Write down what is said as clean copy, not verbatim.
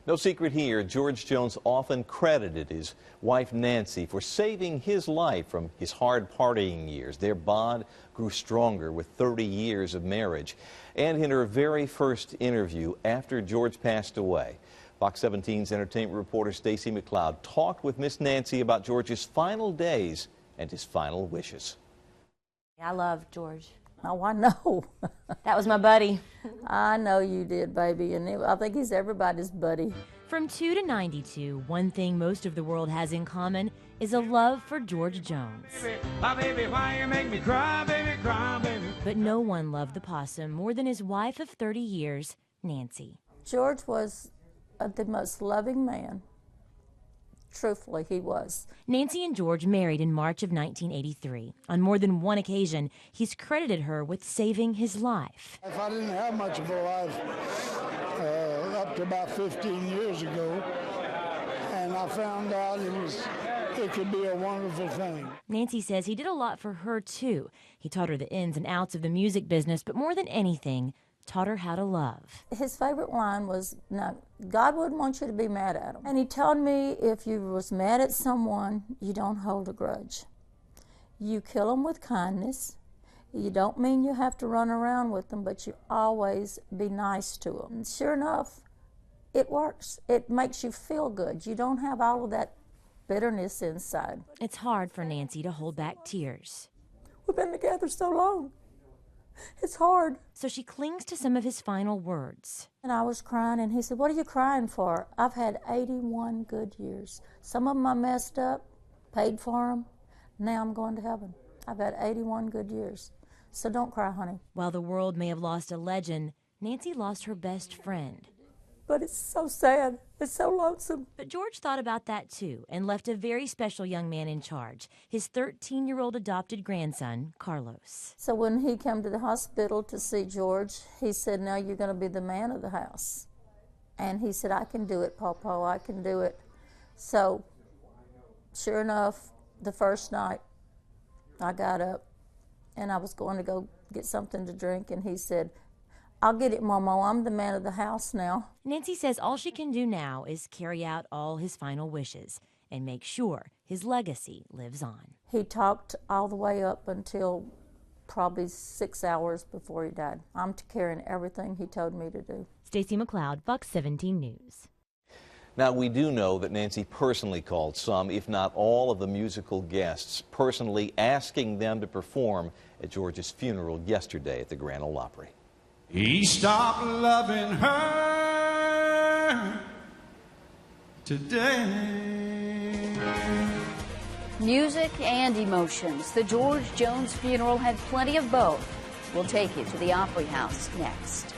No secret here, George Jones often credited his wife Nancy for saving his life from his hard partying years. Their bond grew stronger with 30 years of marriage. And in her very first interview after George passed away, Fox 17's entertainment reporter Stacy McCloud talked with Miss Nancy about George's final days and his final wishes. I love George. Oh, I know. That was my buddy. I know you did, baby, and I think he's everybody's buddy. From 2 to 92, one thing most of the world has in common is a love for George Jones. Baby, why you make me cry, baby. But no one loved the possum more than his wife of 30 years, Nancy. George was the most loving man. Truthfully, he was. Nancy and George married in March of 1983. On more than one occasion, he's credited her with saving his life. If I didn't have much of a life up to about 15 years ago, and I found out it could be a wonderful thing. Nancy says he did a lot for her, too. He taught her the ins and outs of the music business, but more than anything, taught her how to love. His favorite line was, "No, God wouldn't want you to be mad at him." And he told me if you was mad at someone, you don't hold a grudge. You kill them with kindness. You don't mean you have to run around with them, but you always be nice to them. And sure enough, it works. It makes you feel good. You don't have all of that bitterness inside. It's hard for Nancy to hold back tears. We've been together so long. It's hard. So she clings to some of his final words. And I was crying, and he said, "What are you crying for?" I've had 81 good years. Some of them I messed up, paid for them. Now I'm going to heaven. I've had 81 good years. So don't cry, honey. While the world may have lost a legend, Nancy lost her best friend. But it's so sad. It's so lonesome. But George thought about that too and left a very special young man in charge, his 13-year-old adopted grandson, Carlos. So when he came to the hospital to see George, he said, "Now you're going to be the man of the house." And he said, "I can do it, Pawpaw, I can do it." So sure enough, the first night I got up and I was going to go get something to drink, and he said, "I'll get it, Momo. I'm the man of the house now." Nancy says all she can do now is carry out all his final wishes and make sure his legacy lives on. He talked all the way up until probably 6 hours before he died. I'm carrying everything he told me to do. Stacy McCloud, Fox 17 News. Now, we do know that Nancy personally called some, if not all, of the musical guests, personally asking them to perform at George's funeral yesterday at the Grand Ole Opry. He stopped loving her today. Music and emotions. The George Jones funeral had plenty of both. We'll take you to the Opry House next.